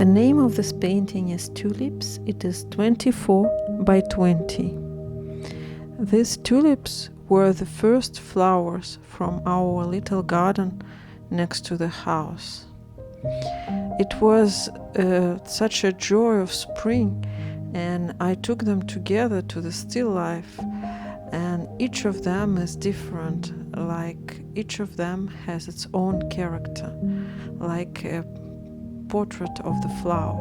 The name of this painting is Tulips. It is 24 by 20. These tulips were the first flowers from our little garden next to the house. It was such a joy of spring, and I took them together to the still life, and each of them is different, like each of them has its own character, like a portrait of the flower.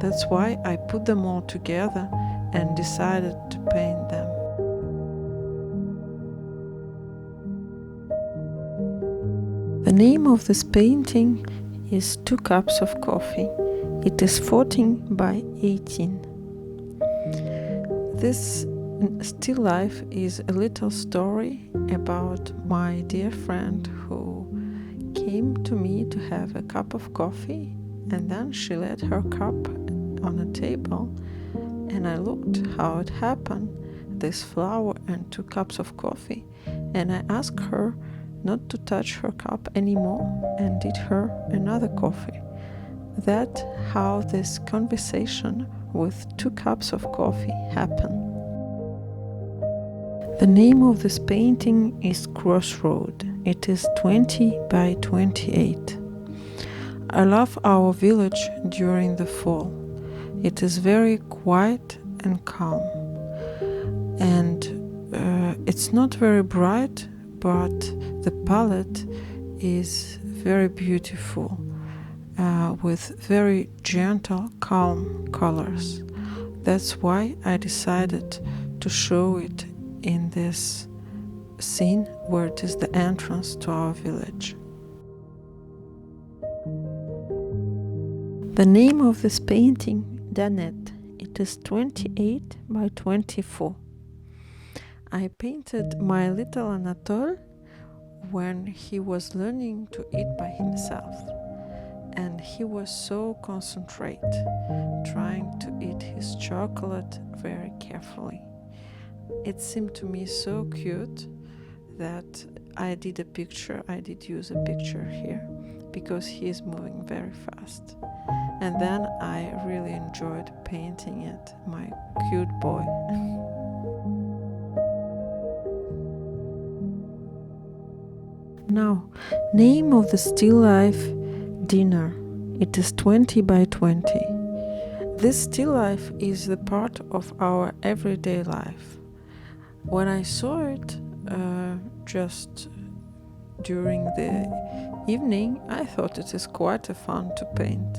That's why I put them all together and decided to paint them. The name of this painting is 2 Cups of Coffee. It is 14 by 18. This still life is a little story about my dear friend who came to me to have a cup of coffee, and then she laid her cup on a table, and I looked how it happened, this flower and 2 cups of coffee, and I asked her not to touch her cup anymore and did her another coffee. That's how this conversation with 2 cups of coffee happened. The name of this painting is Crossroad. It is 20 by 28. I love our village during the fall. It is very quiet and calm. And it's not very bright, but the palette is very beautiful, with very gentle, calm colors. That's why I decided to show it in this scene where it is the entrance to our village. The name of this painting, Danette. It is 28 by 24. I painted my little Anatole when he was learning to eat by himself, and he was so concentrated, trying to eat his chocolate very carefully. It seemed to me so cute that I did use a picture here, because he is moving very fast. And then I really enjoyed painting it, my cute boy. Now, name of the still life, Dinner. It is 20 by 20. This still life is the part of our everyday life. When I saw it just during the evening, I thought it is quite a fun to paint,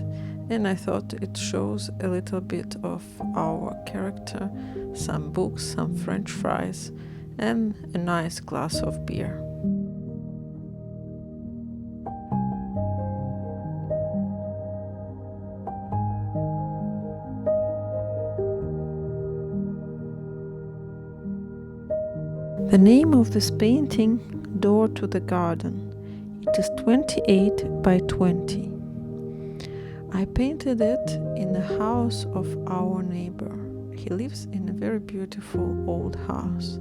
and I thought it shows a little bit of our character, some books, some French fries, and a nice glass of beer. The name of this painting, Door to the Garden. It is 28 by 20. I painted it in the house of our neighbor. He lives in a very beautiful old house.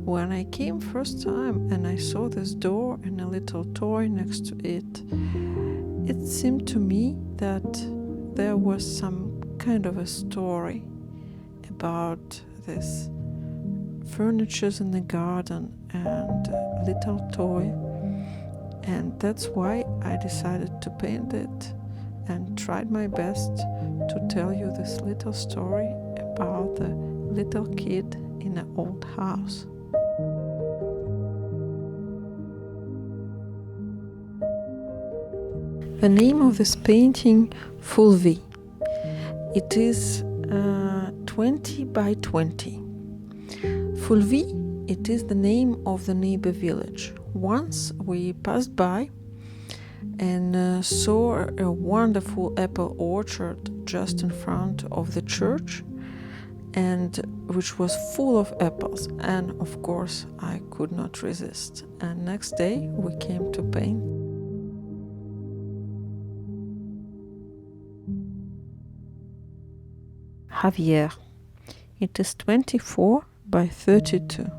When I came first time and I saw this door and a little toy next to it, it seemed to me that there was some kind of a story about this furnitures in the garden and a little toy, and that's why I decided to paint it and tried my best to tell you this little story about the little kid in an old house. The name of this painting, Fulvi. It is 20 by 20. Fulvi, it is the name of the neighbor village. Once we passed by and saw a wonderful apple orchard just in front of the church, and which was full of apples, and of course I could not resist. And next day we came to paint. Javier. It is 24 by 32.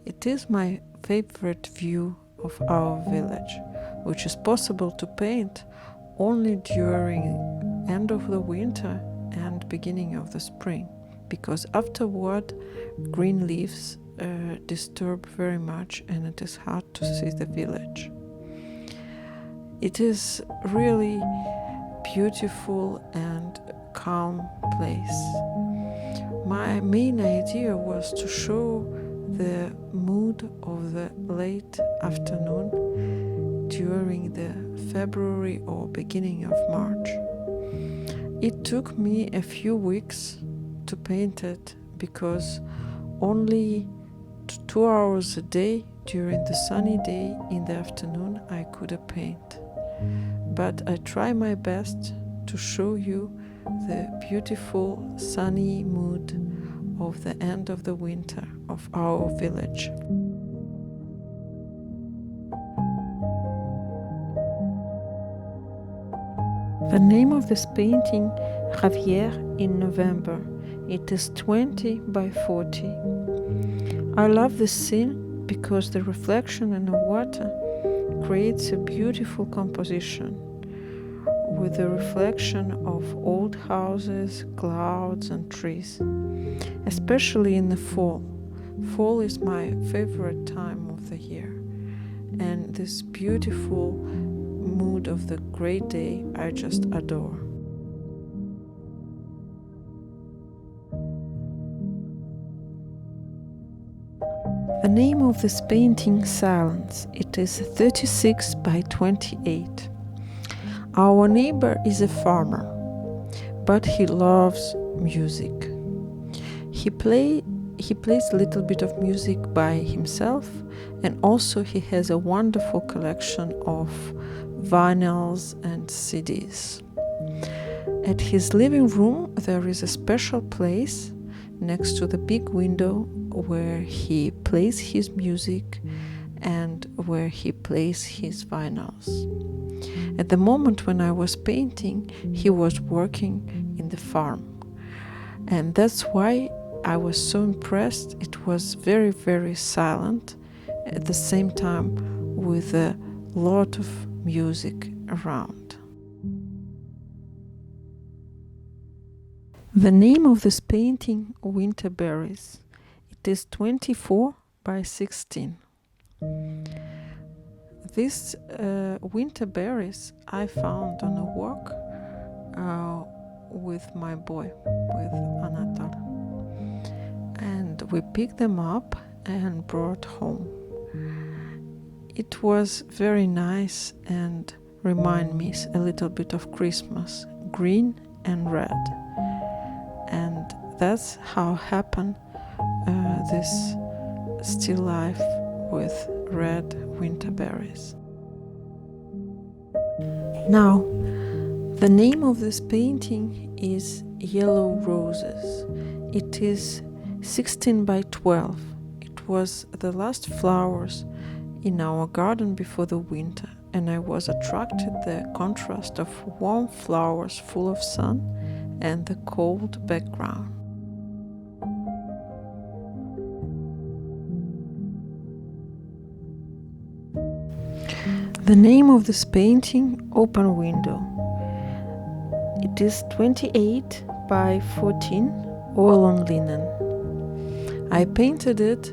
It is my favorite view of our village, which is possible to paint only during end of the winter and beginning of the spring, because afterward green leaves disturb very much and it is hard to see the village. It is really beautiful and calm place. My main idea was to show the mood of the late afternoon during the February or beginning of March. It took me a few weeks to paint it because only 2 hours a day during the sunny day in the afternoon I could paint. But I try my best to show you the beautiful sunny mood of the end of the winter of our village. The name of this painting, Javier in November. It is 20 by 40. I love this scene because the reflection in the water creates a beautiful composition with the reflection of old houses, clouds and trees, especially in the fall. Fall is my favorite time of the year, and this beautiful mood of the great day I just adore. The name of this painting, Silence. It is 36 by 28. Our neighbor is a farmer, but he loves music. He plays a little bit of music by himself, and also he has a wonderful collection of vinyls and CDs. At his living room there is a special place next to the big window where he plays his music and where he plays his vinyls. At the moment when I was painting, he was working in the farm, and that's why I was so impressed. It was very, very silent, at the same time with a lot of music around. The name of this painting, Winter Berries. It is 24 by 16. These winter berries I found on a walk with my boy, with Anatol. And we picked them up and brought home. It was very nice and remind me a little bit of Christmas, green and red. And that's how happened this still life with red winter berries. Now, the name of this painting is Yellow Roses. It is 16 by 12. It was the last flowers in our garden before the winter, and I was attracted the contrast of warm flowers full of sun and the cold background. The name of this painting, Open Window. It is 28 by 14, oil on linen. I painted it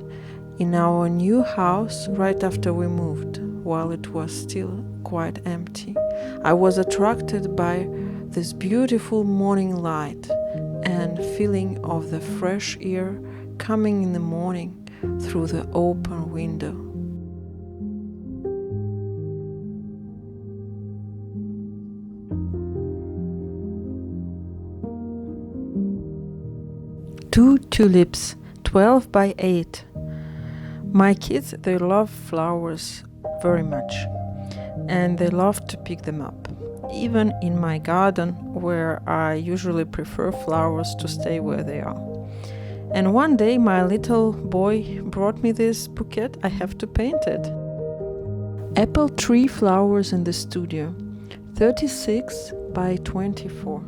in our new house right after we moved, while it was still quite empty. I was attracted by this beautiful morning light and feeling of the fresh air coming in the morning through the open window. Two tulips, 12 by 8. My kids, they love flowers very much, and they love to pick them up. Even in my garden, where I usually prefer flowers to stay where they are. And one day my little boy brought me this bouquet. I have to paint it. Apple tree flowers in the studio, 36 by 24.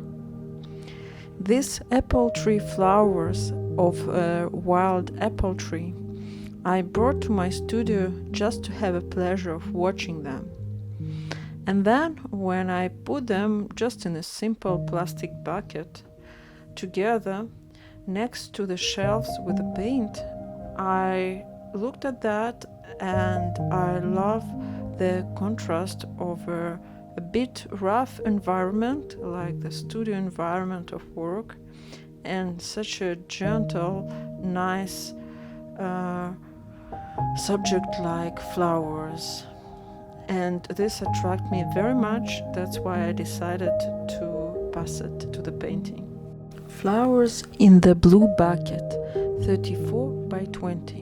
These apple tree flowers of a wild apple tree I brought to my studio just to have a pleasure of watching them. And then when I put them just in a simple plastic bucket together next to the shelves with the paint, I looked at that and I love the contrast of a bit rough environment, like the studio environment of work, and such a gentle, nice subject like flowers. And this attracted me very much. That's why I decided to pass it to the painting. Flowers in the blue bucket, 34 by 20.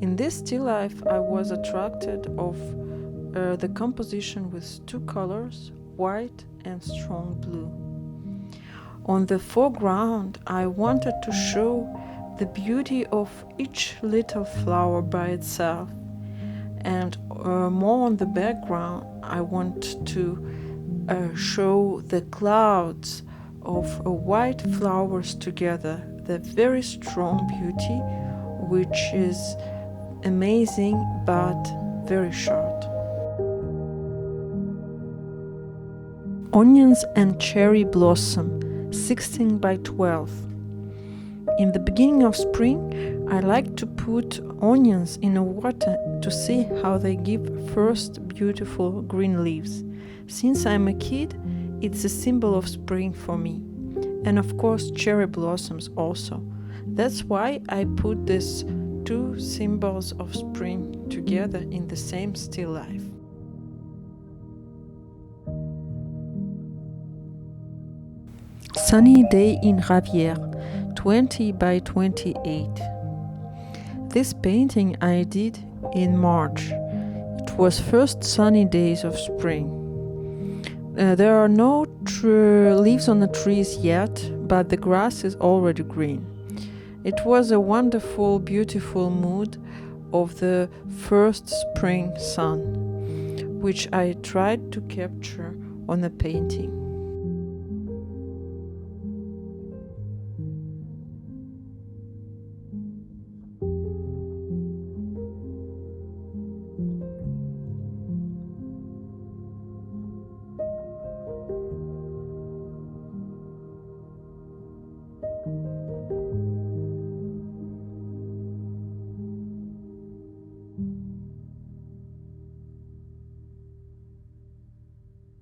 In this still life I was attracted of the composition with two colors, white and strong blue. On the foreground I wanted to show the beauty of each little flower by itself, and more on the background I want to show the clouds of white flowers together, the very strong beauty, which is amazing but very short. Onions and cherry blossom, 16 by 12. In the beginning of spring, I like to put onions in the water to see how they give first beautiful green leaves. Since I'm a kid, it's a symbol of spring for me. And of course, cherry blossoms also. That's why I put these two symbols of spring together in the same still life. Sunny day in Ravière, 20 by 28. This painting I did in March. It was first sunny days of spring. There are no leaves on the trees yet, but the grass is already green. It was a wonderful, beautiful mood of the first spring sun, which I tried to capture on the painting.